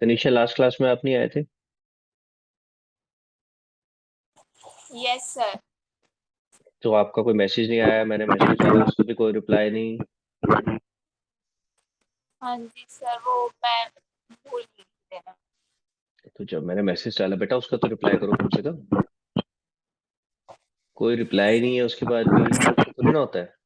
Tanisha last class में आप नहीं आए थे? Yes sir. तो आपका कोई मैसेज नहीं आया, मैंने मैसेज डाला उस पर भी कोई रिप्लाई नहीं। हाँ जी सर, वो मैं भूल गई थी देना। तो जब मैंने मैसेज डाला बेटा उसका तो रिप्लाई करो कम से कम। कोई रिप्लाई नहीं है उसके बाद भी, ऐसा थोड़ी ना होता है।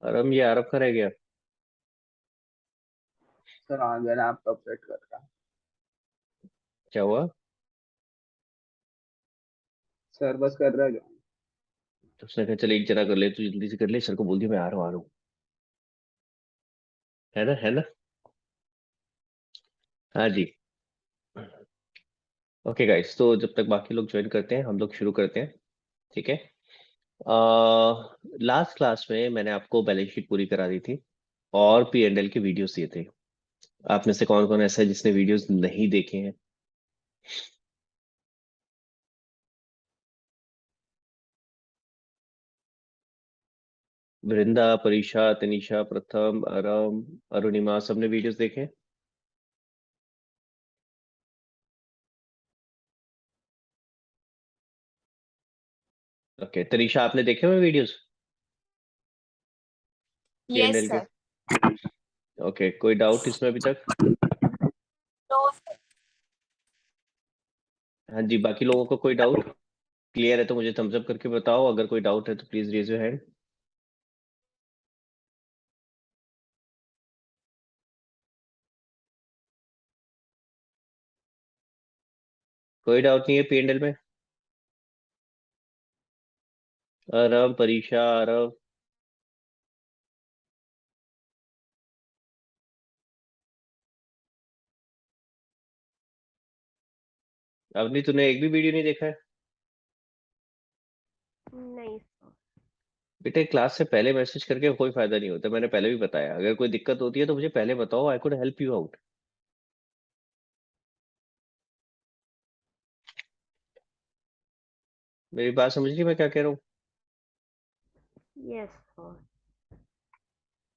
आरम, ये आरब का रह गया। सर आ गया लैपटॉप सेट कर रहा। क्या हुआ? सर बस कर रहा है। तो उसने कहा चल एक जना कर ले, तू जल्दी से कर ले, सर को बोल दिया मैं आ रहा हूँ। है ना, है ना? हाँ जी। ओके गाइस, तो जब तक बाकी लोग ज्वाइन करते हैं हम लोग शुरू करते हैं। ठीक है। लास्ट क्लास में मैंने आपको बैलेंस शीट पूरी करा दी थी और पी एंड एल के वीडियोस दिए थे। आप में से कौन कौन ऐसा है जिसने वीडियोस नहीं देखे हैं? वृंदा, परीक्षा, तनीषा, प्रथम, अरम, अरुणिमा, सबने वीडियोस देखे हैं? ओके, तनीषा आपने देखे हुए videos P and yes L के? सर। ओके, कोई डाउट इसमें अभी तक? No sir. हाँ जी, बाकी लोगों को कोई डाउट? क्लियर है तो मुझे थम्स अप करके बताओ, अगर कोई डाउट है तो प्लीज रेज योर हैंड। कोई डाउट नहीं है पी एंड एल में? अरब, परीक्षा, अरब। अवनी, तूने एक भी वीडियो नहीं देखा है? नहीं सर। बेटे क्लास से पहले मैसेज करके कोई फायदा नहीं होता, मैंने पहले भी बताया, अगर कोई दिक्कत होती है तो मुझे पहले बताओ, I could help you out. मेरी बात समझ ली मैं क्या कह रहा हूँ? Yes sir.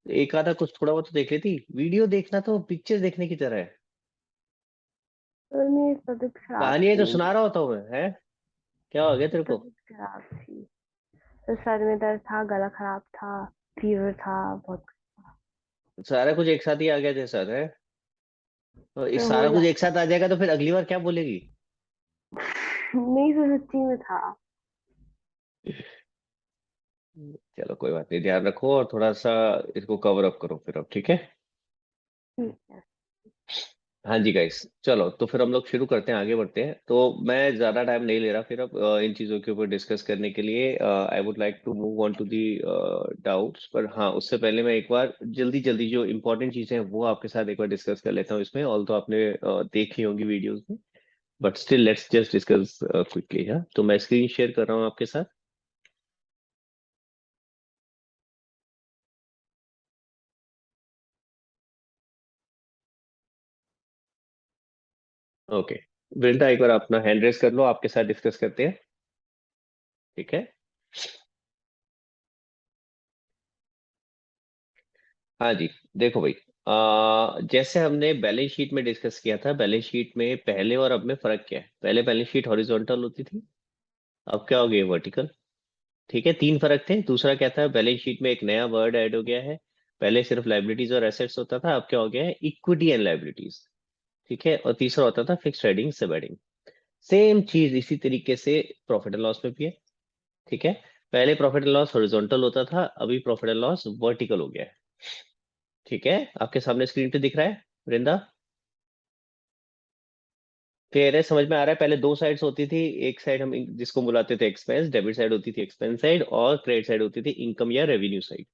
एक आधा कुछ थोड़ा बहुत तो देख लेती, वीडियो देखना तो पिक्चर देखने की तरह है। सर मेरी तबीयत खराब कहानी है तो थी। सुना रहा होता हूँ मैं, है? क्या हो गया तेरे को? तबीयत खराब थी। तो सर में दर्द था, गला खराब था, फीवर था बहुत। सारा कुछ एक साथ ही आ गया जैसा है? तो सर इस हो सारा कुछ एक जाता साथ आ जाएगा तो फिर अगली बार क्या बोलेगी? है। नहीं सर, सच्ची में था। चलो कोई बात नहीं, ध्यान रखो और थोड़ा सा इसको कवर अप करो फिर अब, ठीक है? ठीक है। हाँ जी गाइस, चलो तो फिर हम लोग शुरू करते हैं, आगे बढ़ते हैं। तो मैं ज़्यादा टाइम नहीं ले रहा फिर अब इन चीज़ों के ऊपर डिस्कस करने के लिए। I would like to move on to the doubts, पर हाँ उससे पहले मैं एक बार जल्दी जल्दी जो इंपॉर्टेंट चीज़ें हैं वो आपके साथ एक बार डिस्कस कर लेता हूँ इसमें, ऑल तो आपने देखी होंगी वीडियोज में, but still let's just discuss quickly. हाँ, तो मैं स्क्रीन शेयर कर रहा हूँ आपके साथ। ओके, वृंदा एक बार अपना हैंड रेस कर लो, आपके साथ डिस्कस करते हैं। ठीक है। हाँ जी, देखो भाई, जैसे हमने बैलेंस शीट में डिस्कस किया था, बैलेंस शीट में पहले और अब में फर्क क्या है? पहले बैलेंस शीट हॉरिजॉन्टल होती थी, अब क्या हो गई? वर्टिकल। ठीक है, तीन फर्क थे। दूसरा क्या था? बैलेंस शीट में एक नया वर्ड ऐड हो गया है। पहले सिर्फ लाइबिलिटीज और एसेट्स होता था, अब क्या हो गया है? Equity and liabilities. ठीक है, और तीसरा होता था फिक्स्ड हेडिंग, सब हेडिंग। सेम चीज इसी तरीके से प्रॉफिट एंड लॉस में भी है। ठीक है, पहले प्रॉफिट एंड लॉस हॉरिजॉन्टल होता था, अभी प्रॉफिट एंड लॉस वर्टिकल हो गया है। ठीक है, आपके सामने स्क्रीन पे दिख रहा है वृंदा? क्लियर है, समझ में आ रहा है? पहले दो साइड्स होती थी, एक साइड हम जिसको बुलाते थे एक्सपेंस, डेबिट साइड होती थी एक्सपेंस साइड, और क्रेडिट साइड होती थी इनकम या रेवेन्यू साइड।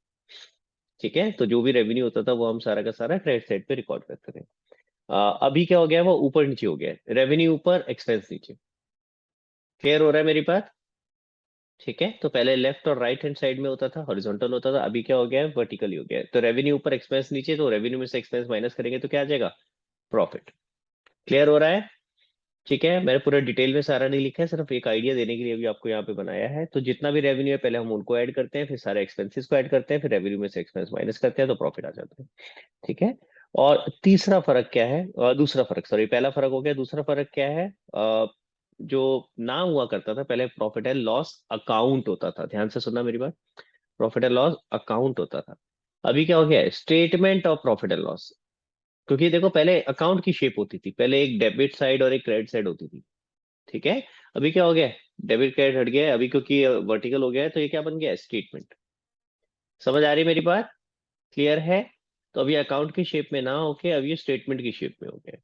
ठीक है, तो जो भी रेवेन्यू होता था वो हम सारा का सारा क्रेडिट साइड पे रिकॉर्ड करते थे। अभी क्या हो गया है? वो ऊपर नीचे हो गया है, रेवेन्यू ऊपर एक्सपेंस नीचे। क्लियर हो रहा है मेरी बात? ठीक है, तो पहले लेफ्ट और राइट हैंड साइड में होता था, हॉरिजॉन्टल होता था, अभी क्या हो गया है? वर्टिकली हो गया है। तो रेवेन्यू ऊपर एक्सपेंस नीचे, तो रेवेन्यू में से एक्सपेंस माइनस करेंगे तो क्या आ जाएगा? प्रॉफिट। क्लियर हो रहा है? ठीक है, मैंने पूरा डिटेल में सारा नहीं लिखा है, सिर्फ एक आइडिया देने के लिए अभी आपको यहाँ पे बनाया है। तो जितना भी रेवेन्यू है पहले हम उनको ऐड करते हैं, फिर सारे एक्सपेंसेस को ऐड करते हैं, फिर रेवेन्यू में से एक्सपेंस माइनस करते हैं तो प्रॉफिट आ जाता है। ठीक है। और तीसरा फर्क क्या है, दूसरा फर्क, सॉरी, पहला फर्क हो गया, दूसरा फर्क क्या है? जो नाम हुआ करता था पहले, प्रॉफिट एंड लॉस अकाउंट होता था। ध्यान से सुनना मेरी बात, प्रॉफिट एंड लॉस अकाउंट होता था। अभी क्या हो गया है? Statement of profit and loss. क्योंकि देखो पहले अकाउंट की शेप होती थी, पहले एक डेबिट साइड और एक क्रेडिट साइड होती थी। ठीक है। अभी क्या हो गया? डेबिट क्रेडिट हट गया है अभी, क्योंकि वर्टिकल हो गया है, तो ये क्या बन गया? स्टेटमेंट। समझ आ रही है मेरी बात? क्लियर है? तो अभी अकाउंट की शेप में ना होके अब ये स्टेटमेंट की शेप में हो गया है।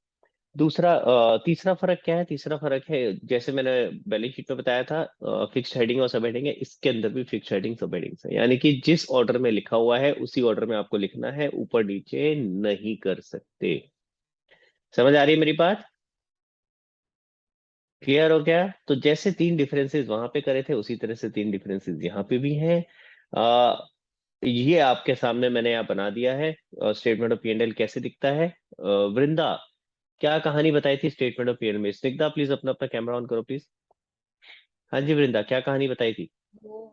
तीसरा फर्क क्या है? तीसरा फर्क है, जैसे मैंने बैलेंस शीट में बताया था, फिक्स्ड हेडिंग और सब हेडिंग है, इसके अंदर भी फिक्स्ड हेडिंग सब हेडिंग्स है, यानी कि जिस ऑर्डर में लिखा हुआ है उसी ऑर्डर में आपको लिखना है, ऊपर नीचे नहीं कर सकते। समझ आ रही है मेरी बात? क्लियर हो गया? तो जैसे तीन डिफरेंसेस वहां पे करे थे उसी तरह से तीन डिफरेंसेस यहाँ पे भी हैं। आ, ये आपके सामने मैंने यहाँ बना दिया है। Statement of P and L कैसे दिखता है। वृंदा, क्या कहानी बताई थी स्टेटमेंट ऑफ पी एंड में? स्निग्धा प्लीज अपना अपना कैमरा ऑन करो प्लीज। हाँ जी वृंदा, क्या कहानी बताई थी? रो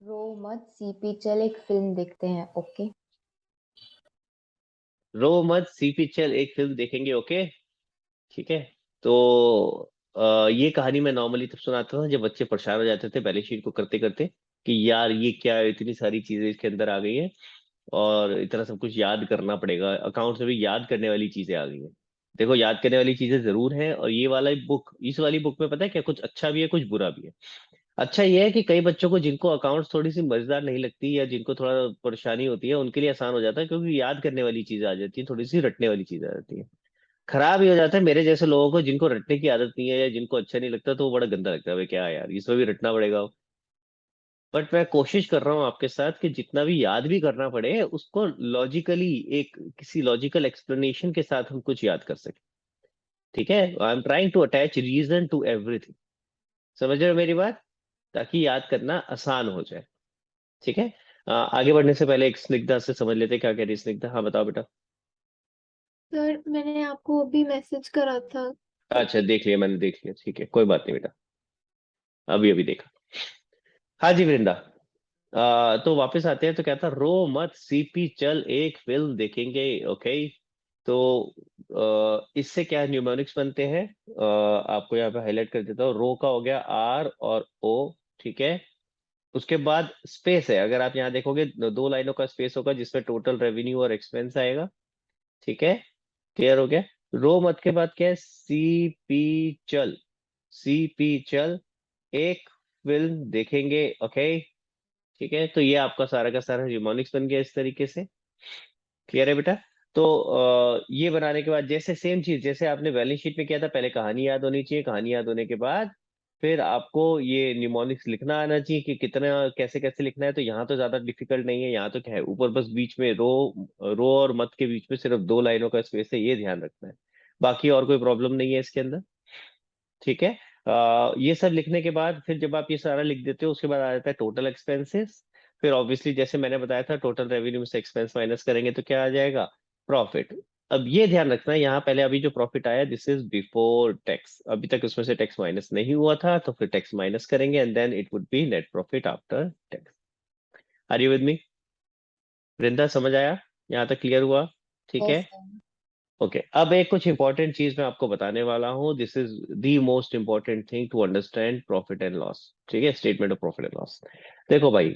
रो मत सीपी, चल एक फिल्म देखते हैं। ओके। रो मत सीपी, चल एक फिल्म देखेंगे, ओके। ठीक है। तो ये कहानी मैं नॉर्मली तब सुनाता था जब बच्चे परेशान हो जाते थे बैलेंस शीट को करते करते, कि यार ये क्या है, इतनी सारी चीजें इसके अंदर आ गई है और इतना सब कुछ याद करना पड़ेगा, अकाउंट से भी याद करने वाली चीजें आ गई हैं। देखो याद करने वाली चीजें जरूर हैं, और ये वाला बुक, इस वाली बुक में पता है क्या, कुछ अच्छा भी है कुछ बुरा भी है। अच्छा ये है कि कई बच्चों को जिनको अकाउंट्स थोड़ी सी मजेदार नहीं लगती या जिनको थोड़ा परेशानी होती है उनके लिए आसान हो जाता है, क्योंकि याद करने वाली चीजें आ जाती है, थोड़ी सी रटने वाली चीजें आ जाती है। खराब ही हो जाता है मेरे जैसे लोगों को जिनको रटने की आदत नहीं है या जिनको अच्छा नहीं लगता, तो वो बड़ा गंदा लगता है, भाई क्या है यार, इसमें भी रटना पड़ेगा। बट मैं कोशिश कर रहा हूँ आपके साथ कि जितना भी याद भी करना पड़े उसको लॉजिकली, एक किसी लॉजिकल एक्सप्लेनेशन के साथ हम कुछ याद कर सके। ठीक है, I am trying to attach reason to everything. समझ रहे हो मेरी बात? ताकि याद करना आसान हो जाए। ठीक है। आगे बढ़ने से पहले एक स्निग्धा से समझ लेते हैं क्या कह रही है स्निग्धा। हाँ बताओ बेटा। सर मैंने आपको अभी मैसेज करा था। अच्छा देख लिया मैंने, देख लिया, ठीक है कोई बात नहीं बेटा, अभी अभी देखा। हाँ जी वृंदा। तो वापस आते हैं, तो क्या था, रो मत सीपी, चल एक फिल्म देखेंगे, ओके। तो इससे क्या न्यूमोनिक्स बनते हैं, आपको यहाँ पे हाईलाइट कर देता हूँ। रो का हो गया आर और ओ। ठीक है। उसके बाद स्पेस है, अगर आप यहाँ देखोगे दो लाइनों का स्पेस होगा जिसमें टोटल रेवेन्यू और एक्सपेंस आएगा। ठीक है। क्लियर हो गया? रो मत के बाद क्या है, सीपी चल, सीपी चल एक फिल्म देखेंगे, ओके। ठीक है, तो ये आपका सारा का सारा न्यूमोनिक्स बन गया इस तरीके से। क्लियर है बेटा? तो ये बनाने के बाद जैसे सेम चीज जैसे आपने बैलेंस शीट में किया था, पहले कहानी याद होनी चाहिए, कहानी याद होने के बाद फिर आपको ये न्यूमोनिक्स लिखना आना चाहिए कि कितना कैसे कैसे लिखना है। तो यहाँ तो ज्यादा डिफिकल्ट नहीं है, यहाँ तो क्या है, ऊपर बस बीच में रो, रो और मत के बीच में सिर्फ दो लाइनों का स्पेस है, ये ध्यान रखना है। बाकी और कोई प्रॉब्लम नहीं है इसके अंदर। ठीक है। ये सब लिखने के बाद फिर जब आप ये सारा लिख देते हो उसके बाद आ जाता है टोटल एक्सपेंसेस। फिर ऑब्वियसली जैसे मैंने बताया था, टोटल रेवेन्यू में से एक्सपेंस माइनस करेंगे तो क्या आ जाएगा, प्रॉफिट। अब ये ध्यान रखना है यहाँ पहले अभी जो प्रॉफिट आया दिस इज बिफोर टैक्स, अभी तक उसमें से टैक्स माइनस नहीं हुआ था, तो फिर टैक्स माइनस करेंगे and then it would be net profit after tax. Are you with me? Vrinda समझ आया? यहाँ तक क्लियर हुआ? ठीक यस है। ओके अब एक कुछ इंपॉर्टेंट चीज मैं आपको बताने वाला हूँ, this is the most important thing to understand profit and loss. ठीक है, statement of profit and loss. देखो भाई,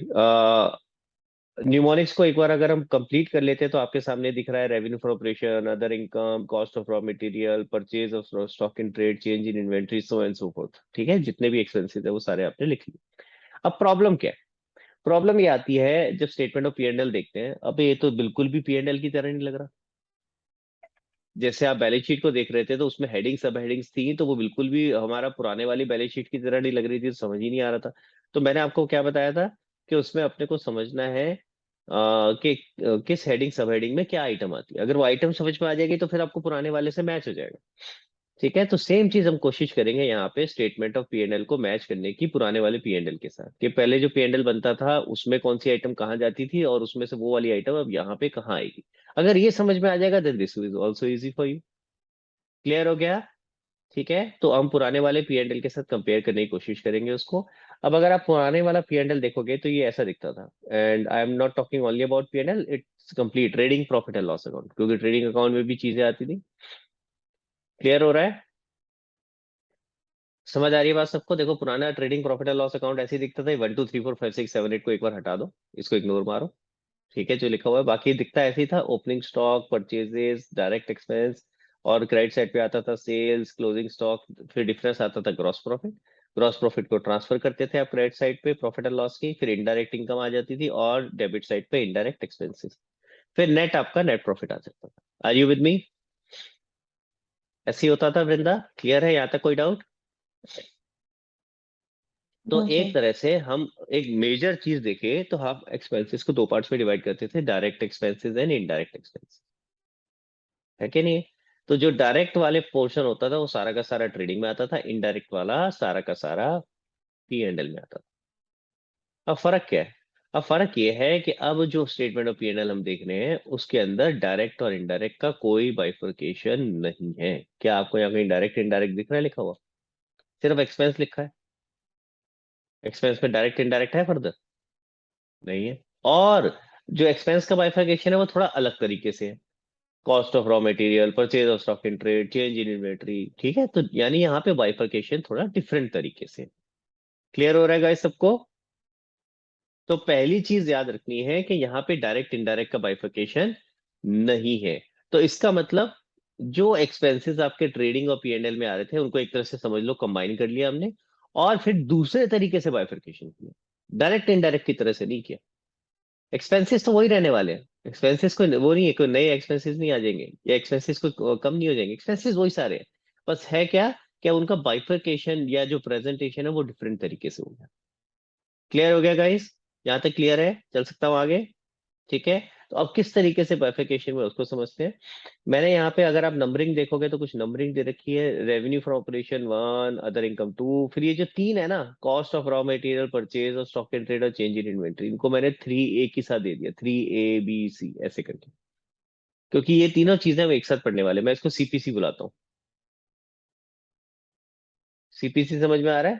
न्यूमोनिक्स को एक बार अगर हम कंप्लीट कर लेते हैं तो आपके सामने दिख रहा है revenue for operation, other income, cost of raw material, purchase of stock in trade, change in inventory, so and so fourth. ठीक है, जितने भी एक्सपेंसेस है वो सारे आपने लिख लिए। अब प्रॉब्लम क्या है? प्रॉब्लम ये आती है जब statement of P and L देखते हैं, अब ये तो बिल्कुल भी पी एंड एल की तरह नहीं लग रहा। जैसे आप बैलेंस शीट को देख रहे थे तो उसमें हेडिंग सब हेडिंग्स थी, तो वो बिल्कुल भी हमारा पुराने वाली बैलेंस शीट की तरह नहीं लग रही थी, तो समझ ही नहीं आ रहा था। तो मैंने आपको क्या बताया था कि उसमें अपने को समझना है कि किस हेडिंग सब हेडिंग में क्या आइटम आती है, अगर वो आइटम समझ में आ जाएगी तो फिर आपको पुराने वाले से मैच हो जाएगा। ठीक है, तो सेम चीज हम कोशिश करेंगे यहाँ पे statement of P and L को मैच करने की पुराने वाले पी एंड एल के साथ, कि पहले जो पी एंड एल बनता था उसमें कौन सी आइटम कहाँ जाती थी और उसमें से वो वाली आइटम अब यहाँ पे कहाँ आएगी। अगर ये समझ में आ जाएगा then this is also easy for you. Clear हो गया? ठीक है, तो हम पुराने वाले पी एंड एल के साथ कंपेयर करने की कोशिश करेंगे उसको। अब अगर आप पुराने वाला पी एंड एल देखोगे तो ये ऐसा दिखता था, and I am not talking only about P and L, it's complete trading profit and loss account, क्योंकि ट्रेडिंग अकाउंट में भी चीजें आती थी। क्लियर हो रहा है? समझ आ रही है बात सबको? देखो पुराना trading profit and loss account ऐसे ही दिखता था, 1 2 3 4 5 6 7 8 को एक बार हटा दो, इसको इग्नोर मारो। ठीक है, जो लिखा हुआ है बाकी दिखता ऐसे ही था, opening stock, purchases, direct expense, और क्रेडिट साइड पे आता था सेल्स, क्लोजिंग स्टॉक, फिर डिफरेंस आता था ग्रॉस प्रॉफिट। ग्रॉस प्रॉफिट को ट्रांसफर करते थे आप क्रेडिट साइड पे प्रॉफिट एंड लॉस की, फिर इनडायरेक्ट इनकम आ जाती थी, और डेबिट साइड पे इनडायरेक्ट एक्सपेंसेस, फिर नेट आपका नेट प्रॉफिट आ जाता था। Are you with me? ऐसे ही होता था वृंदा, क्लियर है यहाँ तक? कोई डाउट? तो नो एक सर। तरह से हम एक मेजर चीज देखें तो हम एक्सपेंसेस को दो पार्ट्स में डिवाइड करते थे, direct expenses and indirect expenses, है कि नहीं? तो जो डायरेक्ट वाले पोर्शन होता था वो सारा का सारा ट्रेडिंग में आता था, इनडायरेक्ट वाला सारा का सारा पी एंड एल में आता था। अब फर्क क्या है? अब फर्क ये है कि अब जो statement of P and L हम देख रहे हैं उसके अंदर डायरेक्ट और इनडायरेक्ट का कोई बाइफर्केशन नहीं है। क्या आपको यहाँ कहीं डायरेक्ट इनडायरेक्ट दिख रहा है लिखा हुआ? सिर्फ एक्सपेंस लिखा है। एक्सपेंस में डायरेक्ट इनडायरेक्ट है फर्दर? नहीं है। और जो एक्सपेंस का बाइफर्केशन है वो थोड़ा अलग तरीके से है, cost of raw material, purchase of stock in trade, change in inventory. ठीक है, तो यानी यहाँ पे बाइफर्केशन थोड़ा डिफरेंट तरीके से। क्लियर हो रहा है गाइस सबको? तो पहली चीज याद रखनी है कि यहाँ पे डायरेक्ट इनडायरेक्ट का बाइफर्केशन नहीं है। तो इसका मतलब जो एक्सपेंसेस आपके ट्रेडिंग और पीएनएल में आ रहे थे उनको एक तरह से समझ लो कंबाइन कर लिया हमने, और फिर दूसरे तरीके से बाइफर्केशन किया, डायरेक्ट इनडायरेक्ट की तरह से नहीं किया। एक्सपेंसेस तो वही रहने वाले हैं, एक्सपेंसेस को वो नहीं है, कोई नए एक्सपेंसेस नहीं आ जाएंगे, या एक्सपेंसेस को कम नहीं हो जाएंगे, एक्सपेंसेस वही सारे हैं। बस है क्या, क्या उनका बाइफर्केशन या जो प्रेजेंटेशन है वो डिफरेंट तरीके से होगा। क्लियर हो गया गाइस? यहाँ तक क्लियर है? चल सकता हूँ आगे? ठीक है, तो अब किस तरीके से बाइफर्केशन में उसको समझते हैं। मैंने यहाँ पे अगर आप नंबरिंग देखोगे तो कुछ नंबरिंग दे रखी है, revenue from operation 1, other income 2, फिर ये जो तीन है ना, cost of raw material, purchase और स्टॉक एंड ट्रेड और चेंज इन इन्वेंट्री, इनको मैंने 3A के साथ दे दिया, 3ABC ऐसे करके, क्योंकि ये तीनों चीजें हम एक साथ पढ़ने वाले, मैं इसको सीपीसी बुलाता हूँ। सीपीसी समझ में आ रहा है?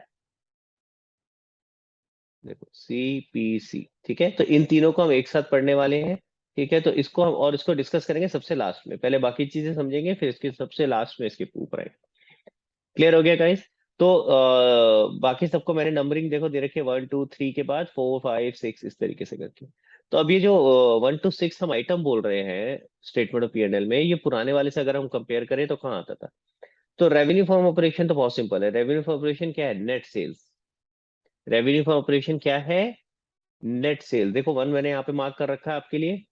देखो सीपीसी, ठीक है, तो इन तीनों को हम एक साथ पढ़ने वाले हैं। ठीक है, तो इसको हम और इसको डिस्कस करेंगे सबसे लास्ट में, पहले बाकी चीजें समझेंगे फिर इसके सबसे लास्ट में इसके ऊपर आएंगे। क्लियर हो गया गाइस? तो बाकी सबको मैंने नंबरिंग देखो दे रखी है, 1 2 3 के बाद 4 5 6 इस तरीके से करके। तो अब ये जो 1 to 6 हम आइटम बोल रहे हैं स्टेटमेंट ऑफ पीएनएल में, ये पुराने वाले से अगर हम कंपेयर करें तो कहाँ आता था? तो रेवेन्यू फ्रॉम ऑपरेशन तो बहुत सिंपल है, रेवेन्यू फ्रॉम ऑपरेशन क्या है? Net sales. Revenue from operation क्या है? Net cell. देखो वन मैंने यहाँ पे मार्क कर रखा है आपके लिए,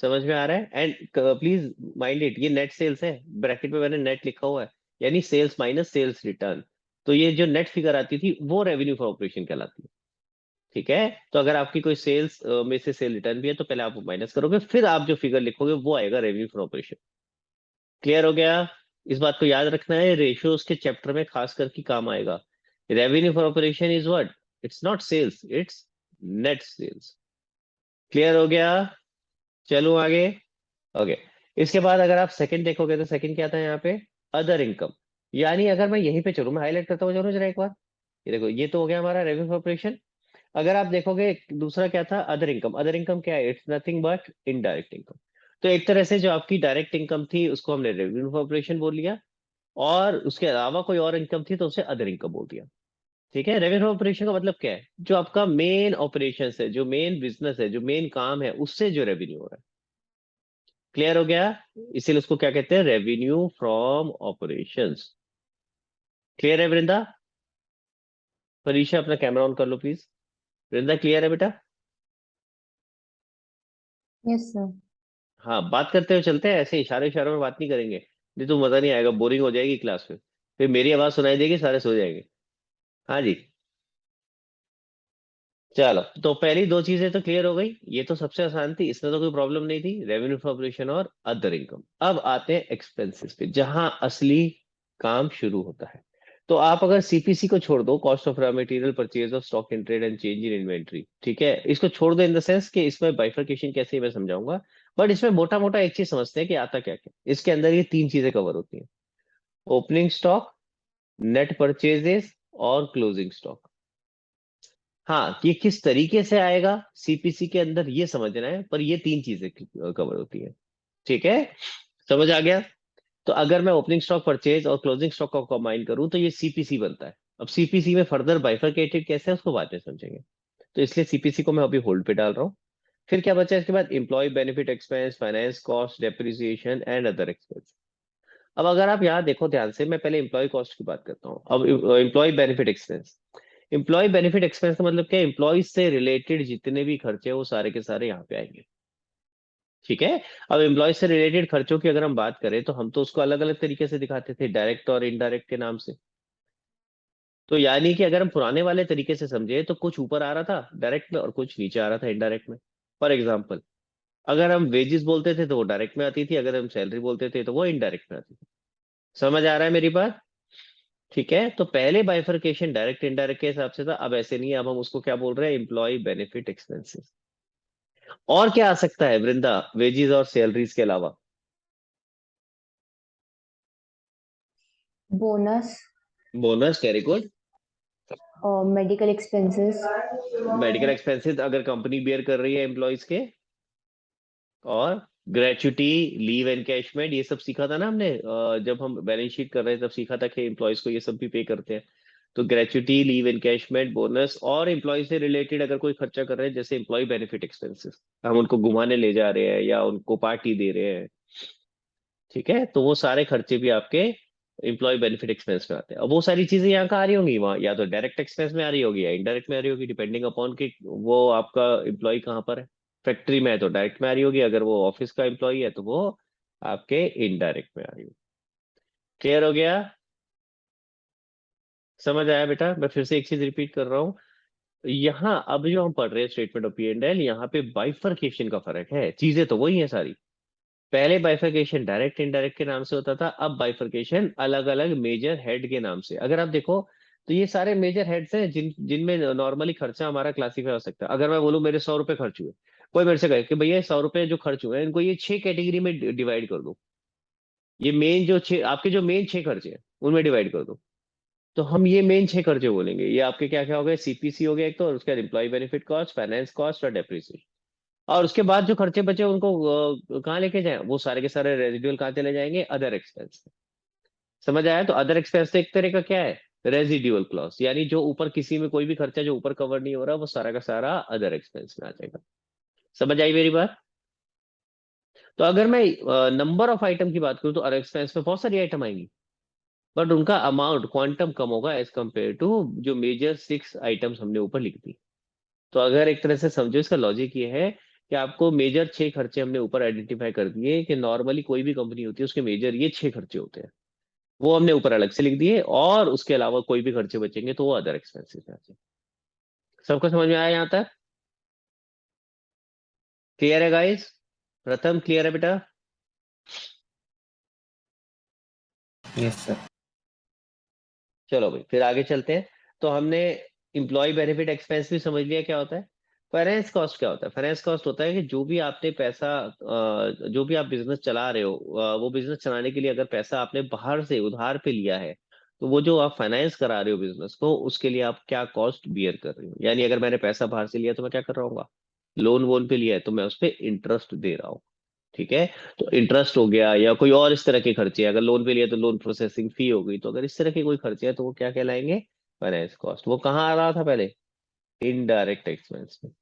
समझ में आ रहा है? एंड प्लीज माइंड इट, ये नेट सेल्स है, ब्रैकेट में मैंने नेट लिखा हुआ है, यानी सेल्स माइनस सेल्स रिटर्न। तो ये जो नेट फिगर आती थी वो रेवेन्यू फॉर ऑपरेशन कहलाती है। ठीक है, तो अगर आपकी कोई सेल्स में से सेल रिटर्न भी है तो पहले आप माइनस करोगे, फिर आप जो फिगर लिखोगे वो आएगा रेवेन्यू फॉर ऑपरेशन। क्लियर हो गया? इस बात को याद रखना है, रेशियोज के चैप्टर में खास करके काम आएगा। Revenue for operation is what? It's not sales, it's net sales. Clear हो गया? चलो आगे। ओके, इसके बाद अगर आप सेकंड देखोगे तो सेकंड क्या था यहाँ पे? Other income. यानी अगर मैं यहीं पे चलूँ, मैं हाईलाइट करता हूँ, चलो जरा एक बार, ये देखो ये तो हो गया हमारा रेवेन्यू ऑपरेशन। अगर आप देखोगे दूसरा क्या था? Other income. अदर इनकम क्या है? It's nothing but indirect income. तो एक तरह से जो आपकी डायरेक्ट इनकम थी उसको हमने रेवेन्यू ऑपरेशन बोल लिया, और उसके अलावा कोई और इनकम थी तो उसे अदर इनकम बोल दिया। ठीक है, रेवेन्यू ऑपरेशन का मतलब क्या है? जो आपका मेन ऑपरेशन है, जो मेन बिजनेस है, जो मेन काम है, उससे जो रेवेन्यू हो रहा है। क्लियर हो गया? इसीलिए उसको क्या कहते हैं? Revenue from operations. क्लियर है वृंदा? परीक्षा अपना कैमरा ऑन कर लो प्लीज। वृंदा क्लियर है बेटा? Yes sir. हाँ, बात करते हुए चलते हैं, ऐसे इशारे इशारों में बात नहीं करेंगे, नहीं तो मजा नहीं आएगा, बोरिंग हो जाएगी क्लास में, फिर मेरी आवाज सुनाई देगी, सारे सो जाएंगे। हाँ जी, चलो, तो पहली दो चीजें तो क्लियर हो गई, ये तो सबसे आसान थी, इसमें तो कोई प्रॉब्लम नहीं थी, रेवेन्यू ऑपरेशन और अदर इनकम। अब आते हैं एक्सपेंसेस पे, जहां असली काम शुरू होता है। तो आप अगर सीपीसी को छोड़ दो, cost of raw material, purchase of stock in trade and change in inventory, ठीक है, इसको छोड़ दो इन द सेंस कि इसमें बाइफर्केशन कैसे है मैं समझाऊंगा, बट इसमें मोटा मोटा एक चीज समझते हैं कि आता क्या क्या, इसके अंदर ये तीन चीजें कवर होती हैं: ओपनिंग स्टॉक, नेट परचेजेस और क्लोजिंग स्टॉक। हाँ, कि किस तरीके से आएगा सीपीसी के अंदर ये समझना है, पर ये तीन चीजें कवर होती है। ठीक है, समझ आ गया? तो अगर मैं ओपनिंग स्टॉक, परचेज और क्लोजिंग स्टॉक को कंबाइन करूं तो ये सीपीसी बनता है। अब सीपीसी में फर्दर बाइफरकेटेड कैसे है उसको बाद में समझेंगे। तो इसलिए सीपीसी को मैं अभी होल्ड पे डाल रहा हूँ। फिर क्या बचा इसके बाद? Employ benefit expense, finance cost, depreciation and other expense. अब अगर आप यहाँ देखो ध्यान से, मैं पहले एम्प्लॉय कॉस्ट की बात करता हूँ। अब employ benefit expense, employ benefit expense का मतलब क्या है? एम्प्लॉय से रिलेटेड जितने भी खर्चे हैं वो सारे के सारे यहाँ पे आएंगे। ठीक है। अब एम्प्लॉय से रिलेटेड खर्चों की अगर हम बात करें तो हम तो उसको अलग अलग तरीके से दिखाते थे, डायरेक्ट और इनडायरेक्ट के नाम से। तो यानी कि अगर हम पुराने वाले तरीके से समझे तो कुछ ऊपर आ रहा था डायरेक्ट में और कुछ नीचे आ रहा था इनडायरेक्ट में। फॉर एग्जाम्पल, अगर हम वेजेस बोलते थे तो वो डायरेक्ट में आती थी, अगर हम सैलरी बोलते थे तो वो इनडायरेक्ट में आती थी। समझ आ रहा है मेरी बात? ठीक है, तो पहले बाइफरकेशन डायरेक्ट इनडायरेक्ट के हिसाब से था, अब ऐसे नहीं है। अब हम उसको क्या बोल रहे हैं? Employ benefit expenses. और क्या आ सकता है वृंदा, वेजेस और सैलरीज के अलावा? Bonus, bonus, very good. Medical expenses, medical expenses अगर कंपनी बेयर कर रही है एम्प्लॉयज के, और ग्रेचुटी, लीव एनकैशमेंट, ये सब सीखा था ना हमने जब हम बैलेंस शीट कर रहे थे तब सीखा था कि एम्प्लॉयज को ये सब भी पे करते हैं। तो ग्रेचुटी, लीव एनकैशमेंट, बोनस और एम्प्लॉय से रिलेटेड अगर कोई खर्चा कर रहे हैं जैसे एम्प्लॉय बेनिफिट एक्सपेंसेस, हम उनको घुमाने ले जा रहे हैं या उनको पार्टी दे रहे हैं, ठीक है, तो वो सारे खर्चे भी आपके एम्प्लॉय बेनिफिट एक्सपेंस में आते हैं। अब वो सारी चीजें यहाँ का आ रही होंगी, वहाँ या तो डायरेक्ट एक्सपेंस में आ रही होगी या इनडायरेक्ट में आ रही होगी, डिपेंडिंग अपॉन कि वो आपका एम्प्लॉय कहाँ पर है। फैक्ट्री में है तो डायरेक्ट में आ रही होगी, अगर वो ऑफिस का एम्प्लॉय है तो वो आपके इनडायरेक्ट में आ रही होगी। क्लियर हो गया? समझ आया बेटा? मैं फिर से एक चीज रिपीट कर रहा हूँ। यहाँ अब जो हम पढ़ रहे हैं स्टेटमेंट ऑफ P&L, यहाँ पे बाइफरकेशन का फर्क है, चीजें तो वही है सारी। पहले बाइफरकेशन डायरेक्ट इनडायरेक्ट के नाम से होता था, अब बाइफरकेशन अलग अलग मेजर हेड के नाम से। अगर आप देखो तो ये सारे मेजर हेड्स हैं जिनमें नॉर्मली खर्चा हमारा क्लासीफाई हो सकता है। अगर मैं बोलूं मेरे 100 रुपए खर्च हुए, कोई मेरे से कहे कि भैया 100 रुपए जो खर्च हुए हैं इनको ये 6 कैटेगरी में डिवाइड कर दो, ये मेन जो छह आपके जो मेन 6 खर्चे हैं उनमें डिवाइड कर दो, तो हम ये मेन 6 खर्चे बोलेंगे। ये आपके क्या क्या हो गए? सीपीसी हो गया एक तो, और उसके बाद employ benefit cost, finance cost और डेप्रिसिएशन। और उसके बाद जो खर्चे बचे उनको कहाँ लेके जाएं? वो सारे के सारे रेजिडुअल कहाँ चले जाएंगे? Other expense. समझ आया? तो अदर एक्सपेंस तो एक तरह का क्या है? रेजिडुअल क्लॉज, यानी जो ऊपर किसी में कोई भी खर्चा जो ऊपर कवर नहीं हो रहा वो सारा का सारा अदर एक्सपेंस में आ जाएगा। समझ आई मेरी बात? तो अगर मैं नंबर ऑफ आइटम की बात करूं तो अदर एक्सपेंस में बहुत सारी आइटम आएंगी, बट उनका अमाउंट क्वांटम कम होगा एज कम्पेयर टू जो मेजर 6 आइटम्स हमने ऊपर लिख दी। तो अगर एक तरह से समझो, इसका लॉजिक ये है कि आपको मेजर 6 खर्चे हमने ऊपर आइडेंटिफाई कर दिए कि नॉर्मली कोई भी कंपनी होती है उसके मेजर ये 6 खर्चे होते हैं, वो हमने ऊपर अलग से लिख दिए, और उसके अलावा कोई भी खर्चे बचेंगे तो वो अदर एक्सपेंसेस में आ जाए। सबको समझ में आया यहाँ तक? क्लियर है गाइस? प्रथम क्लियर है बेटा? Yes sir. चलो भाई फिर आगे चलते हैं। तो हमने इंप्लॉय बेनिफिट एक्सपेंस भी समझ लिया क्या होता है। फाइनेंस कॉस्ट क्या होता है? फाइनेंस कॉस्ट होता है कि जो भी आपने पैसा जो भी आप बिजनेस चला रहे हो, वो बिजनेस चलाने के लिए अगर पैसा आपने बाहर से उधार पे लिया है, तो वो जो आप फाइनेंस करा रहे हो बिजनेस को, उसके लिए आप क्या कॉस्ट बियर कर रहे हो। यानी अगर मैंने पैसा बाहर से लिया तो मैं क्या कर रहा हूँ? लोन वोन पे लिया है तो मैं उस पर इंटरेस्ट दे रहा हूँ। ठीक है, तो इंटरेस्ट हो गया या कोई और इस तरह के खर्चे, अगर लोन पे लिया तो लोन प्रोसेसिंग फी हो गई, तो अगर इस तरह के कोई खर्चे हैं तो वो क्या कहलाएंगे? Finance cost. वो कहाँ आ रहा था पहले? इनडायरेक्ट एक्सपेंस में।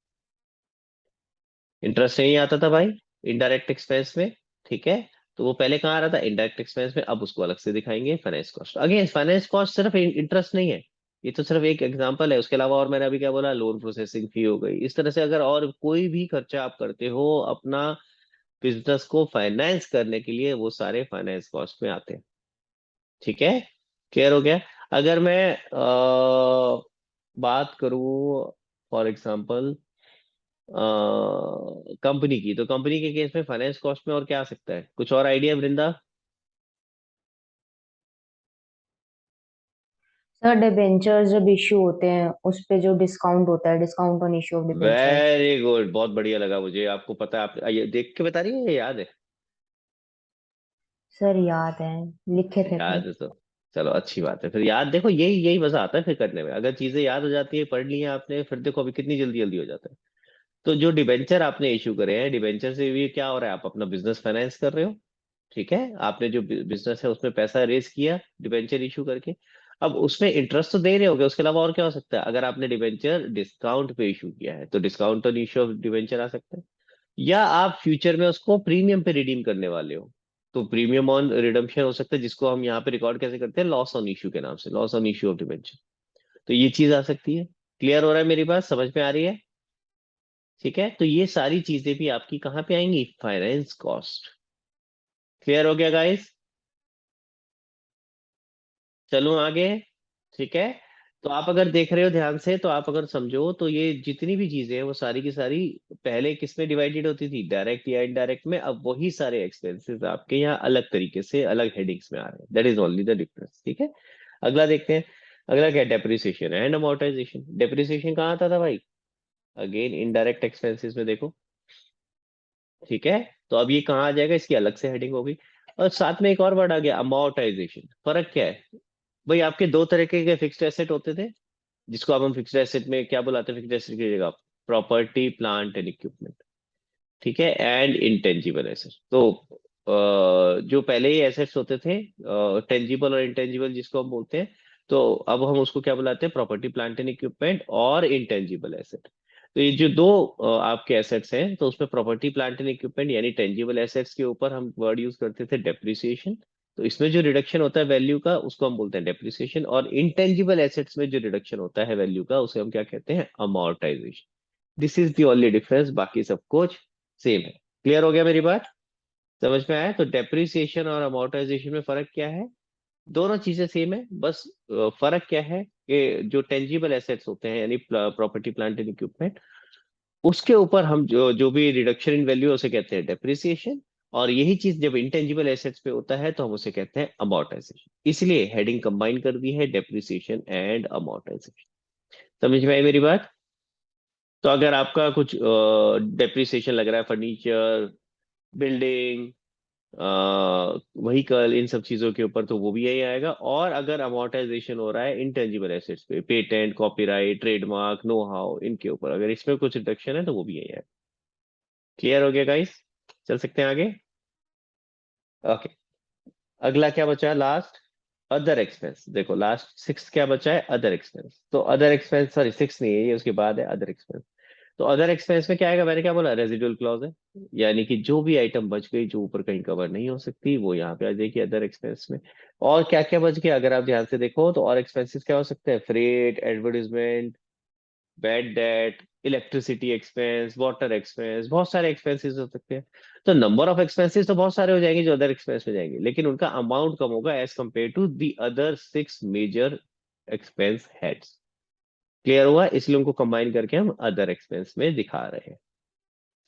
इंटरेस्ट नहीं आता था भाई इनडायरेक्ट एक्सपेंस में। ठीक है, तो वो पहले कहाँ आ रहा था? इनडायरेक्ट एक्सपेंस में। अब उसको अलग से दिखाएंगे finance cost. Again finance cost सिर्फ इंटरेस्ट नहीं है, ये तो सिर्फ एक एग्जांपल है। उसके अलावा और मैंने अभी क्या बोला? लोन प्रोसेसिंग फी हो गई। इस तरह से अगर और कोई भी खर्चा आप करते हो अपना बिजनेस को फाइनेंस करने के लिए, वो सारे फाइनेंस कॉस्ट में आते हैं। ठीक है, क्लियर हो गया? अगर मैं बात करूं फॉर एग्जांपल कंपनी की, तो कंपनी के केस में फाइनेंस कॉस्ट में और क्या आ सकता है? कुछ और आइडिया वृंदा? सर डिबेंचर्स जब इश्यू होते हैं उस पे जो डिस्काउंट होता है, discount on issue of debentures. Very good, बहुत बढ़िया लगा मुझे। आपको पता है, आप ये देख के बता रही है, ये याद है? सर याद है, लिखे थे याद कल। है तो चलो अच्छी बात है। फिर याद, देखो यही यही मजा आता है फिर करने में, अगर चीजें याद हो जाती है, पढ़ ली है आपने, फिर देखो अभी कितनी जल्दी जल्दी हो जाता है। तो जो डिबेंचर आपने इशू करे हैं, डिबेंचर से भी क्या हो रहा है, आप अपना बिजनेस फाइनेंस कर रहे हो। ठीक है, आपने जो बिजनेस है उसमें पैसा रेज किया डिबेंचर इशू करके। अब उसमें इंटरेस्ट तो दे रहे होगे, उसके अलावा और क्या हो सकता है? अगर आपने डिबेंचर डिस्काउंट पे इशू किया है तो discount on issue of debenture आ सकता है। या आप फ्यूचर में उसको प्रीमियम पे रिडीम करने वाले हो, तो प्रीमियम ऑन रिडम्पशन हो सकता है, जिसको हम यहाँ पे रिकॉर्ड कैसे करते हैं, लॉस ऑन इशू के नाम से, loss on issue of debenture. तो ये चीज आ सकती है। क्लियर हो रहा है मेरी बात, समझ में आ रही है? ठीक है, तो ये सारी चीजें भी आपकी कहाँ पे आएंगी, फाइनेंस कॉस्ट। क्लियर हो गया गाइस? चलूं आगे? ठीक है, तो आप अगर देख रहे हो ध्यान से, तो आप अगर समझो, तो ये जितनी भी चीजें हैं वो सारी की सारी पहले किस में डिवाइडेड होती थी, डायरेक्ट या इनडायरेक्ट में। अब वही सारे एक्सपेंसेस आपके यहाँ अलग तरीके से अलग हेडिंग्स में आ रहे हैं, that is only the difference. ठीक है, अगला देखते हैं। अगला क्या है, डेप्रिसिएशन एंड अमोर्टाइजेशन। डेप्रिसिएशन कहाँ आता था भाई? अगेन इनडायरेक्ट एक्सपेंसेस में देखो। ठीक है, तो अब ये कहाँ आ जाएगा, इसकी अलग से हेडिंग होगी। और साथ में एक और वर्ड आ गया, अमोर्टाइजेशन। फर्क क्या है भाई? आपके दो तरीके के फिक्स्ड एसेट होते थे, जिसको अब हम फिक्स्ड एसेट में क्या बुलाते हैं, फिक्स्ड एसेट की जगह प्रॉपर्टी प्लांट एंड इक्विपमेंट। ठीक है, एंड इंटेंजिबल एसेट। तो जो पहले ही एसेट्स होते थे, टेंजिबल और इंटेंजिबल जिसको हम बोलते हैं, तो अब हम उसको क्या बुलाते हैं, प्रॉपर्टी प्लांट एंड इक्विपमेंट और इंटेंजिबल एसेट। तो ये जो दो आपके एसेट्स हैं, तो उसमें प्रॉपर्टी प्लांट एंड इक्विपमेंट यानी टेंजिबल एसेट्स के ऊपर हम वर्ड यूज करते थे डेप्रिसिएशन। तो इसमें जो रिडक्शन होता है वैल्यू का, उसको हम बोलते हैं डेप्रिसिएशन। और इंटेंजिबल एसेट्स में जो रिडक्शन होता है वैल्यू का, उसे हम क्या कहते हैं, amortisation. This is the only difference, बाकी सब कुछ सेम है। क्लियर हो गया मेरी बात? समझ में आया? तो डेप्रिसिएशन और अमोर्टाइजेशन में फर्क क्या है? दोनों चीजें सेम है, बस फर्क क्या है कि जो टेंजिबल एसेट्स होते हैं यानी प्रॉपर्टी प्लांट एंड इक्विपमेंट, उसके ऊपर हम जो जो भी रिडक्शन इन वैल्यू उसे कहते हैं डेप्रिसिएशन। और यही चीज जब इंटेंजिबल एसेट्स पे होता है तो हम उसे कहते हैं अमोर्टाइजेशन। इसलिए हेडिंग कंबाइन कर दी है, डेप्रिसिएशन एंड अमोर्टाइजेशन। समझ में आई मेरी बात? तो अगर आपका कुछ डेप्रिसिएशन लग रहा है, फर्नीचर, बिल्डिंग, व्हीकल, इन सब चीजों के ऊपर, तो वो भी यही आएगा। और अगर अमोर्टाइजेशन हो रहा है इंटेंजिबल एसेट्स पे, patent, copyright, trademark, know how, इनके ऊपर अगर इसमें कुछ रिडक्शन है तो वो भी यही आएगा। क्लियर हो गया गाइस? चल सकते हैं आगे? ओके, अगला क्या बचा लास्ट, अदर एक्सपेंस। देखो लास्ट सिक्स क्या बचा है, अदर एक्सपेंस। तो अदर एक्सपेंस, सॉरी सिक्स नहीं है ये, उसके बाद है अदर एक्सपेंस। तो अदर एक्सपेंस में क्या आएगा, मैंने क्या बोला, रेजिडुअल क्लॉज है। यानी कि जो भी आइटम बच गई जो ऊपर कहीं कवर नहीं हो सकती, वो यहाँ पे आ जाएगी अदर एक्सपेंस में। और क्या क्या बच गया अगर आप ध्यान से देखो, तो और एक्सपेंसेस क्या हो सकते हैं, freight, advertisement, bad debt, electricity expense, water expense, बहुत सारे एक्सपेंसेस हो सकते हैं। तो नंबर ऑफ एक्सपेंसेस तो बहुत सारे हो जाएंगे जो अदर एक्सपेंस में जाएंगे, लेकिन उनका अमाउंट कम होगा as compare to the other six major expense heads. Clear हुआ? इसलिए उनको कंबाइन करके हम अदर एक्सपेंस में दिखा रहे हैं।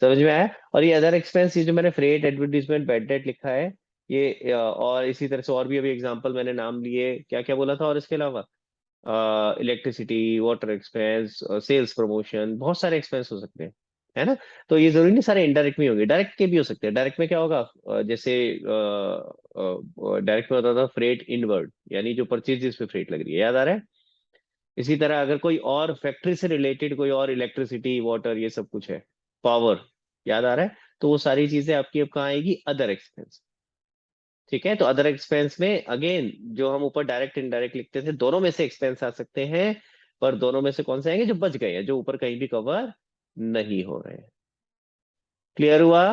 समझ में आया? और ये अदर एक्सपेंस, ये जो मैंने फ्रेट, एडवर्टीजमेंट, बैड डेट लिखा है, ये और इसी तरह से और भी अभी एग्जांपल मैंने नाम लिए, क्या क्या बोला था, और इसके अलावा electricity, water expense, sales promotion, बहुत सारे एक्सपेंस हो सकते हैं, है ना? तो ये जरूरी नहीं सारे इनडायरेक्ट में होंगे, डायरेक्ट के भी हो सकते हैं। डायरेक्ट में क्या होगा, जैसे डायरेक्ट में होता था फ्रेट इनवर्ड, यानी जो परचेज पे फ्रेट लग रही है, याद आ रहा है? इसी तरह अगर कोई और फैक्ट्री से रिलेटेड कोई और इलेक्ट्रिसिटी, वाटर, ये सब कुछ है, पावर, याद आ रहा है? तो वो सारी चीजें आपकी अब कहाँ आएगी, अदर एक्सपेंस। ठीक है, तो अदर एक्सपेंस में अगेन जो हम ऊपर डायरेक्ट इनडायरेक्ट लिखते थे, दोनों में से एक्सपेंस आ सकते हैं, पर दोनों में से कौन से आएंगे, जो बच गए हैं, जो ऊपर कहीं भी कवर नहीं हो रहे हैं। क्लियर हुआ?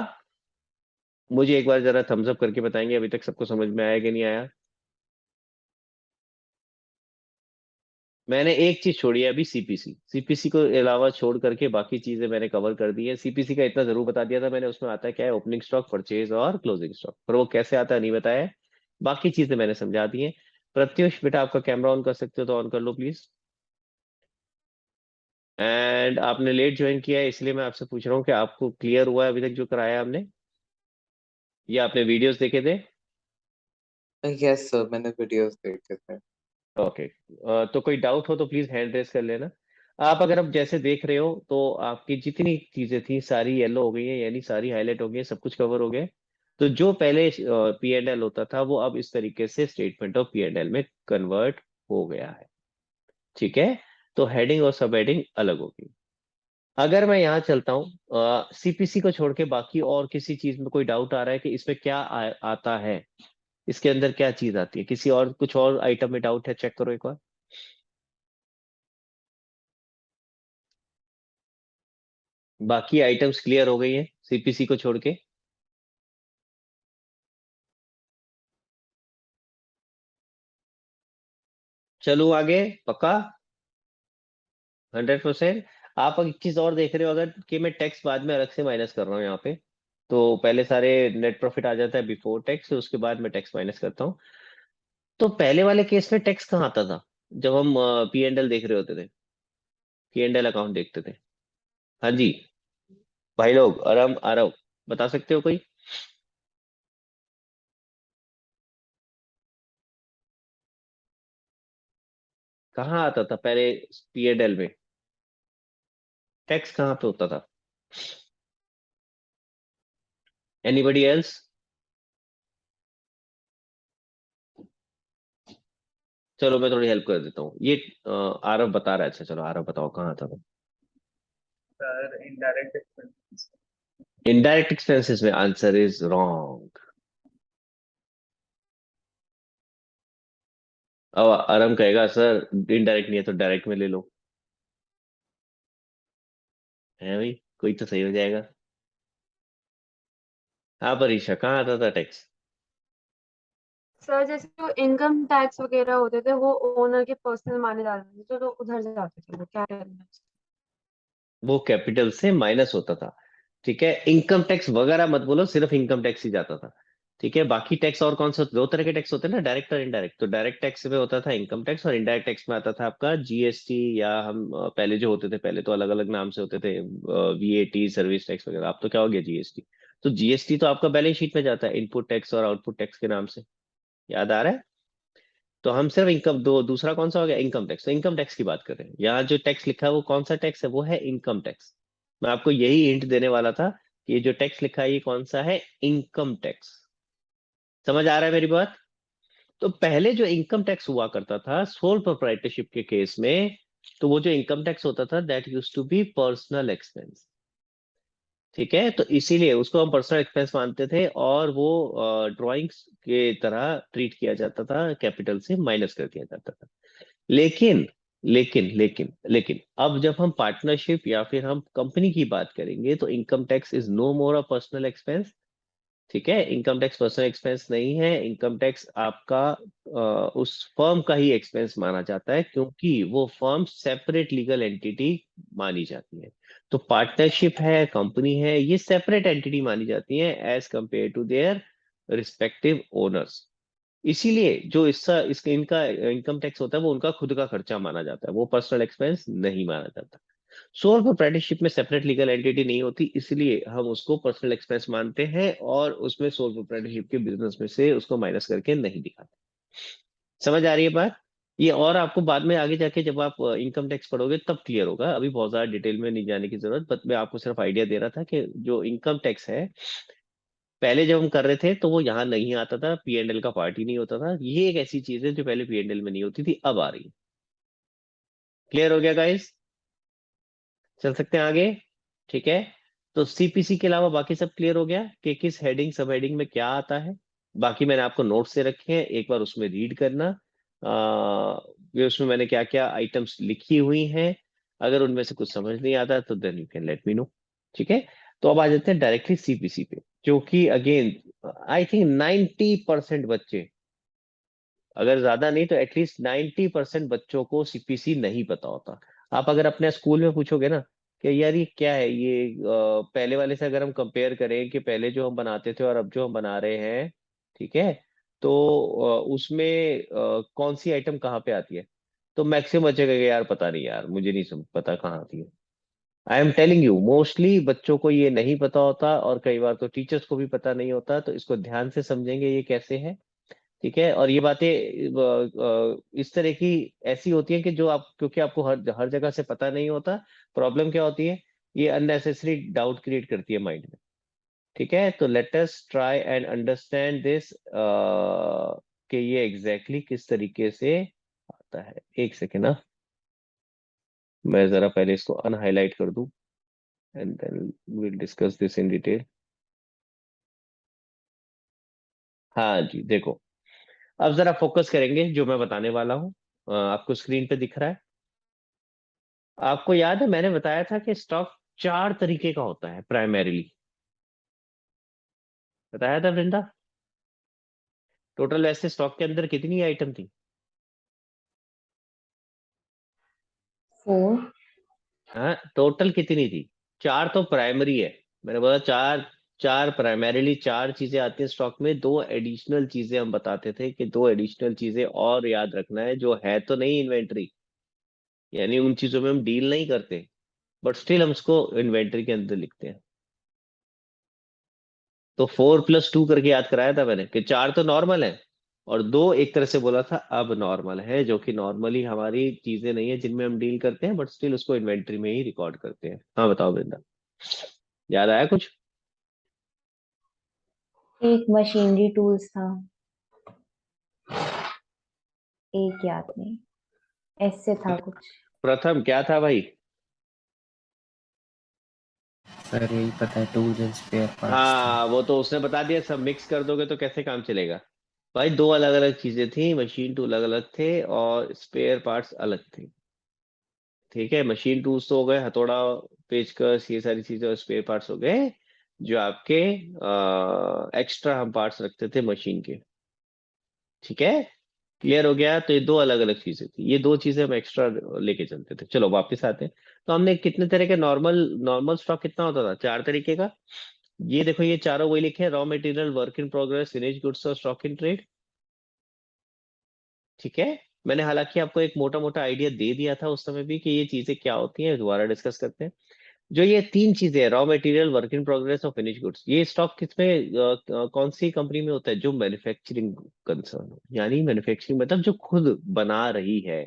मुझे एक बार जरा थम्स अप करके बताएंगे अभी तक सबको समझ में आया कि नहीं आया। मैंने एक चीज छोड़ी है अभी, सीपीसी। सीपीसी को अलावा छोड़ करके बाकी चीजें मैंने कवर कर दी है। सीपीसी का इतना जरूर बता दिया था मैंने, उसमें आता है क्या है, ओपनिंग स्टॉक, परचेज और क्लोजिंग स्टॉक, पर वो कैसे आता है नहीं बताया है। बाकी चीजें मैंने समझा दी हैं। प्रत्युष बेटा, आपका कैमरा ऑन कर सकते हो तो ऑन कर लो प्लीज। एंड आपने लेट ज्वाइन किया है, इसलिए मैं आपसे पूछ रहा हूँ कि आपको क्लियर हुआ है अभी तक जो कराया हमने, या आपने वीडियोस देखे थे? यस सर, मैंने वीडियोस देखे थे। ओके, तो कोई डाउट हो तो प्लीज हैंड रेस कर लेना। आप अगर अब जैसे देख रहे हो तो आपकी जितनी चीजें थी सारी येलो हो गई है, यानी सारी हाईलाइट हो गई है, सब कुछ कवर हो गया है। तो जो पहले पी एंड एल होता था वो अब इस तरीके से statement of P and L में कन्वर्ट हो गया है। ठीक है, तो हेडिंग और सब हेडिंग अलग होगी। अगर मैं यहाँ चलता हूँ सीपीसी को छोड़ के बाकी और किसी चीज में कोई डाउट आ रहा है कि इसमें क्या आता है, इसके अंदर क्या चीज आती है, किसी और कुछ और आइटम में डाउट है, चेक करो एक बार। बाकी आइटम्स क्लियर हो गई है सीपीसी को छोड़ के। चलो आगे, पक्का 100%। आप एक चीज और देख रहे हो अगर कि मैं टैक्स बाद में अलग से माइनस कर रहा हूँ यहाँ पे, तो पहले सारे नेट प्रॉफिट आ जाता है बिफोर टैक्स, उसके बाद मैं टैक्स माइनस करता हूँ। तो पहले वाले केस में टैक्स कहाँ आता था जब हम पी एंड एल देख रहे होते थे, पी एंड एल अकाउंट देखते थे? हाँ जी भाई लोग, आराम आरव, बता सकते हो कोई? कहाँ आता था पहले पी एंड एल में? टैक्स कहाँ पे होता था? Anybody else? चलो मैं थोड़ी हेल्प कर देता हूँ, ये आरव बता रहा है। अच्छा चलो आरव बताओ कहाँ आता था। Sir indirect expenses. Indirect expenses में? Answer is wrong. अब आरव कहेगा सर इनडायरेक्ट नहीं है तो डायरेक्ट में ले लो, है भाई, कोई तो सही हो जाएगा। हाँ परीक्षा, कहाँ आता था टैक्स? सर जैसे जो इनकम टैक्स वगैरह होते थे वो ओनर के पर्सनल माने जाते थे तो उधर से जाते थे वो क्या करना है। वो कैपिटल से माइनस होता था। ठीक है, इनकम टैक्स वगैरह मत बोलो, सिर्फ इनकम टैक्स ही जाता था। ठीक है, बाकी टैक्स और कौन से दो तरह के टैक्स होते हैं ना, डायरेक्ट और इनडायरेक्ट। तो डायरेक्ट टैक्स में होता था इनकम टैक्स, और इनडायरेक्ट टैक्स में आता था आपका जीएसटी, या हम पहले जो होते थे, पहले तो अलग अलग नाम से होते थे, वीएटी, सर्विस टैक्स वगैरह। अब तो क्या हो गया, जीएसटी। तो जीएसटी तो आपका बैलेंस शीट में जाता है इनपुट टैक्स और आउटपुट टैक्स के नाम से, याद आ रहा है? तो हम सिर्फ इनकम दो, दूसरा कौन सा हो गया, इनकम टैक्स। तो इनकम टैक्स की बात कर रहे हैं, यहाँ जो टैक्स लिखा है वो कौन सा टैक्स है, वो है इनकम टैक्स। मैं आपको यही हिंट देने वाला था कि ये जो टैक्स लिखा है ये कौन सा है, इनकम टैक्स। समझ आ रहा है मेरी बात? तो पहले जो इनकम टैक्स हुआ करता था सोल प्रोप्राइटरशिप के केस में, तो वो जो इनकम टैक्स होता था that use to be personal expense. ठीक है, तो इसीलिए उसको हम पर्सनल एक्सपेंस मानते थे, और वो ड्राइंग्स के तरह ट्रीट किया जाता था, कैपिटल से माइनस कर दिया जाता था। लेकिन लेकिन अब जब हम पार्टनरशिप या फिर हम कंपनी की बात करेंगे तो income tax is no more a personal expense. ठीक है, इनकम टैक्स पर्सनल एक्सपेंस नहीं है। इनकम टैक्स आपका उस फर्म का ही एक्सपेंस माना जाता है, क्योंकि वो फर्म सेपरेट लीगल एंटिटी मानी जाती है। तो पार्टनरशिप है, कंपनी है, ये सेपरेट एंटिटी मानी जाती है as compare to their respective owners. इसीलिए जो इसका इनका इनकम टैक्स होता है वो उनका खुद का खर्चा माना जाता है, वो पर्सनल एक्सपेंस नहीं माना जाता। सोल प्रोप्राइटरशिप में सेपरेट लीगल एंटिटी नहीं होती, इसलिए हम उसको पर्सनल एक्सपेंस मानते हैं, और उसमें सोल प्रोप्राइटरशिप के बिजनेस में से उसको माइनस करके नहीं दिखाते। समझ आ रही है बात? ये और आपको बाद में आगे जाके जब आप इनकम टैक्स पढ़ोगे तब क्लियर होगा, अभी बहुत ज्यादा डिटेल में नहीं जाने की जरूरत, बट मैं आपको सिर्फ आइडिया दे रहा था कि जो इनकम टैक्स है पहले जब हम कर रहे थे तो वो यहाँ नहीं आता था, पी एंड एल का पार्ट ही नहीं होता था। ये एक ऐसी चीज है जो पहले पी एंड एल में नहीं होती थी, अब आ रही है। क्लियर हो गया गाइस? चल सकते हैं आगे? ठीक है, तो सीपीसी के अलावा बाकी सब क्लियर हो गया कि किस हेडिंग सब हेडिंग में क्या आता है। बाकी मैंने आपको नोट्स से रखे हैं, एक बार उसमें रीड करना। ये उसमें मैंने क्या क्या आइटम्स लिखी हुई हैं, अगर उनमें से कुछ समझ नहीं आता तो then you can let me know. ठीक है, तो अब आ जाते हैं डायरेक्टली सीपीसी पे, जो कि अगेन आई थिंक 90% बच्चे, अगर ज्यादा नहीं तो एटलीस्ट 90% बच्चों को सीपीसी नहीं पता होता। आप अगर अपने स्कूल में पूछोगे ना कि यार ये क्या है, ये पहले वाले से अगर हम कंपेयर करें कि पहले जो हम बनाते थे और अब जो हम बना रहे हैं, ठीक है, तो उसमें कौन सी आइटम कहाँ पे आती है, तो मैक्सिमम बच्चे कहेंगे यार पता नहीं यार, मुझे नहीं पता कहाँ आती है। I am telling you, mostly बच्चों को ये नहीं पता होता, और कई बार तो टीचर्स को भी पता नहीं होता। तो इसको ध्यान से समझेंगे ये कैसे है। ठीक है, और ये बातें इस तरह की ऐसी होती हैं कि जो आप, क्योंकि आपको हर हर जगह से पता नहीं होता, प्रॉब्लम क्या होती है, ये अननेसेसरी डाउट क्रिएट करती है माइंड में। ठीक है, तो let us try and understand this कि ये एग्जैक्टली किस तरीके से आता है। एक सेकेंड ना, मैं जरा पहले इसको अनहाईलाइट कर दूं and then will discuss this in detail. हाँ जी, देखो, अब जरा फोकस करेंगे जो मैं बताने वाला हूँ। आपको स्क्रीन पे दिख रहा है? आपको याद है मैंने बताया था कि स्टॉक चार तरीके का होता है प्राइमरीली, बताया था वृंदा? टोटल वैसे स्टॉक के अंदर कितनी आइटम थी? 4। हाँ, टोटल कितनी थी? चार तो प्राइमरी है, मैंने बोला चार। चार प्राइमरीली चार चीजें आती हैं स्टॉक में, दो एडिशनल चीजें हम बताते थे कि दो एडिशनल चीजें और याद रखना है, जो है तो नहीं इन्वेंट्री, यानी उन चीजों में हम डील नहीं करते, बट स्टिल हम उसको इन्वेंट्री के अंदर लिखते हैं। तो 4+2 करके याद कराया था मैंने कि चार तो नॉर्मल है, और दो एक तरह से बोला था अब नॉर्मल है, जो कि नॉर्मली हमारी चीजें नहीं है जिनमें हम डील करते हैं, बट स्टिल उसको इन्वेंट्री में ही रिकॉर्ड करते हैं। हाँ बताओ वृंदा, याद आया कुछ? एक मशीनरी टूल्स था, एक याद नहीं, ऐसे था कुछ। प्रथम क्या था भाई? सर यही पता है, टूल्स एंड स्पेयर पार्ट्स था। हाँ, वो तो उसने बता दिया, सब मिक्स कर दोगे तो कैसे काम चलेगा? भाई दो अलग अलग चीजें थी, मशीन टूल अलग अलग थे और स्पेयर पार्ट्स अलग थे। ठीक है, मशीन टूल्स तो हो गए हथौड़ा, पेचकस, ये सारी चीजें, और स्पेयर पार्ट्स हो गए जो आपके एक्स्ट्रा हम पार्ट्स रखते थे मशीन के। ठीक है, क्लियर हो गया? तो ये दो अलग अलग चीजें थी, ये दो चीजें हम एक्स्ट्रा लेके चलते थे। चलो वापस आते हैं। तो हमने कितने तरह के नॉर्मल नॉर्मल स्टॉक कितना होता था? चार तरीके का। ये देखो, ये चारों वही लिखे हैं, raw material, work in progress, finish goods और स्टॉक इन ट्रेड। ठीक है, मैंने हालांकि आपको एक मोटा मोटा आइडिया दे दिया था उस समय भी कि ये चीजें क्या होती हैं, दोबारा डिस्कस करते हैं। जो ये तीन चीजें हैं, raw material, work in progress और फिनिश गुड्स, ये स्टॉक किसमें कौन सी कंपनी में होता है? जो मैन्युफैक्चरिंग कंसर्न हो, यानी मैन्युफैक्चरिंग मतलब जो खुद बना रही है।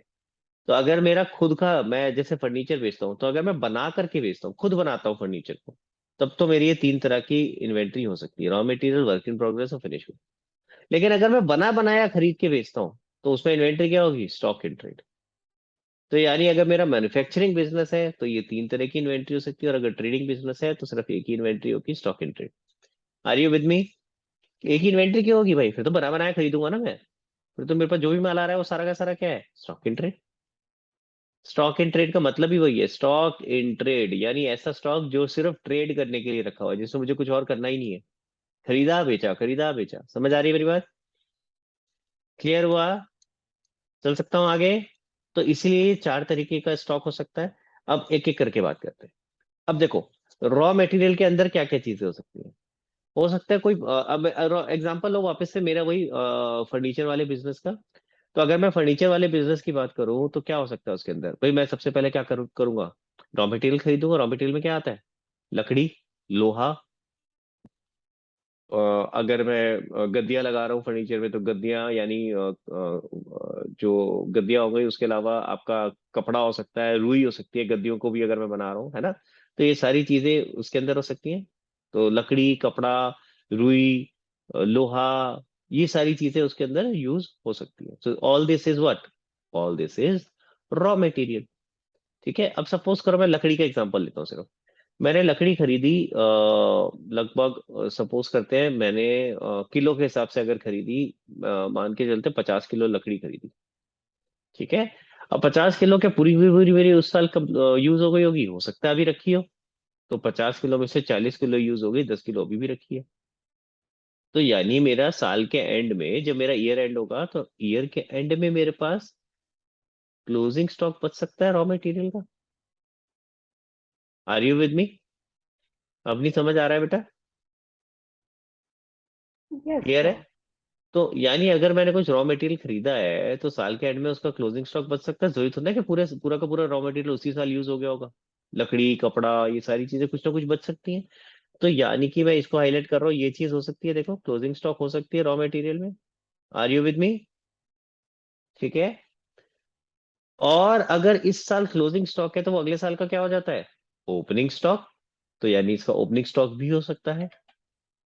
तो अगर मेरा खुद का, मैं जैसे फर्नीचर बेचता हूँ, तो अगर मैं बना करके बेचता हूँ, खुद बनाता हूँ फर्नीचर को, तब तो मेरी ये तीन तरह की इन्वेंट्री हो सकती है, raw material, work in progress और फिनिश गुड। लेकिन अगर मैं बना बनाया खरीद के बेचता हूँ, तो उसमें इन्वेंट्री क्या होगी? Stock in trade. तो यानी अगर मेरा मैन्युफैक्चरिंग बिजनेस है तो ये तीन तरह की इन्वेंट्री हो सकती है, और अगर ट्रेडिंग बिजनेस है तो सिर्फ एक ही इन्वेंट्री होगी, stock in trade. Are you with me? एक ही इन्वेंट्री क्यों होगी भाई? फिर तो बना बनाया खरीदूंगा ना मैं, फिर तो मेरे पास जो भी माल आ रहा है वो सारा का सारा क्या है? Stock in trade. Stock in trade का मतलब ही वही है, स्टॉक इन ट्रेड, यानी ऐसा स्टॉक जो सिर्फ ट्रेड करने के लिए रखा हुआ है, जिसमें मुझे कुछ और करना ही नहीं है। खरीदा बेचा, खरीदा बेचा। समझ आ रही है मेरी बात? क्लियर हुआ? चल सकता हूँ आगे? तो इसीलिए ये चार तरीके का स्टॉक हो सकता है। अब एक एक करके बात करते हैं। अब देखो, रॉ मटेरियल के अंदर क्या क्या चीजें हो सकती हैं? हो सकता है कोई अब एग्जांपल लो वापस से मेरा वही फर्नीचर वाले बिजनेस का। तो अगर मैं फर्नीचर वाले बिजनेस की बात करूं तो क्या हो सकता है उसके अंदर? भाई मैं सबसे पहले क्या करूंगा? रॉ मटेरियल खरीदूंगा। रॉ मटेरियल में क्या आता है? लकड़ी, लोहा। अगर मैं गद्दियां लगा रहा हूँ फर्नीचर में, तो गद्दियां यानी जो गद्दियां हो गई, उसके अलावा आपका कपड़ा हो सकता है, रुई हो सकती है, गद्दियों को भी अगर मैं बना रहा हूँ, है ना? तो ये सारी चीजें उसके अंदर हो सकती हैं। तो लकड़ी, कपड़ा, रुई, लोहा, ये सारी चीजें उसके अंदर यूज हो सकती है। So all this is what? All this is raw material. ठीक है, अब सपोज करो मैं लकड़ी का एग्जांपल लेता हूँ सिर्फ। मैंने लकड़ी खरीदी लगभग, सपोज करते हैं मैंने किलो के हिसाब से अगर खरीदी, मान के चलते 50 किलो लकड़ी खरीदी। ठीक है, अब 50 किलो के पूरी हुई पूरी मेरी उस साल कब यूज हो गई होगी? हो सकता है अभी रखी हो। तो 50 किलो में से 40 किलो यूज हो गई, 10 किलो अभी भी रखी है। तो यानी मेरा साल के एंड में, जब मेरा ईयर एंड होगा, तो ईयर के एंड में मेरे पास क्लोजिंग स्टॉक बच सकता है रॉ मटेरियल का। Are you with me? अब नहीं समझ आ रहा है बेटा? यस क्लियर है? सर। तो यानी अगर मैंने कुछ रॉ मटेरियल खरीदा है, तो साल के एंड में उसका क्लोजिंग स्टॉक बच सकता है। जरूरी तो नहीं कि पूरे पूरा का पूरा रॉ मटेरियल उसी साल यूज हो गया होगा। लकड़ी, कपड़ा, ये सारी चीजें कुछ ना कुछ बच सकती हैं। तो यानी कि मैं इसको हाईलाइट कर रहा हूँ, ये चीज हो सकती है, देखो क्लोजिंग स्टॉक हो सकती है रॉ मटेरियल में। Are you with me? ठीक है। और अगर इस साल क्लोजिंग स्टॉक है तो वो अगले साल का क्या हो जाता है? Opening stock. तो यानी इसका ओपनिंग स्टॉक भी हो सकता है।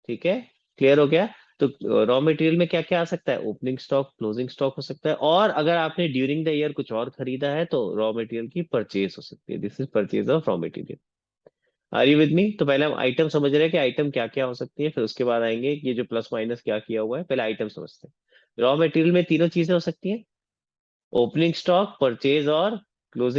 ठीक है, क्लियर हो गया? तो रॉ मटेरियल में क्या क्या आ सकता है? ओपनिंग स्टॉक, क्लोजिंग स्टॉक हो सकता है, और अगर आपने ड्यूरिंग द ईयर कुछ और खरीदा है तो रॉ मटेरियल की परचेज हो सकती है। This is purchase of raw material. Are you with me? तो पहले हम आइटम समझ रहे हैं कि आइटम क्या क्या हो सकती है, फिर उसके बाद आएंगे कि ये जो प्लस माइनस क्या किया हुआ है। पहले आइटम समझते हैं। रॉ मटेरियल में तीनों चीजें हो सकती हैं, ओपनिंग स्टॉक, परचेज और क्लोजिंग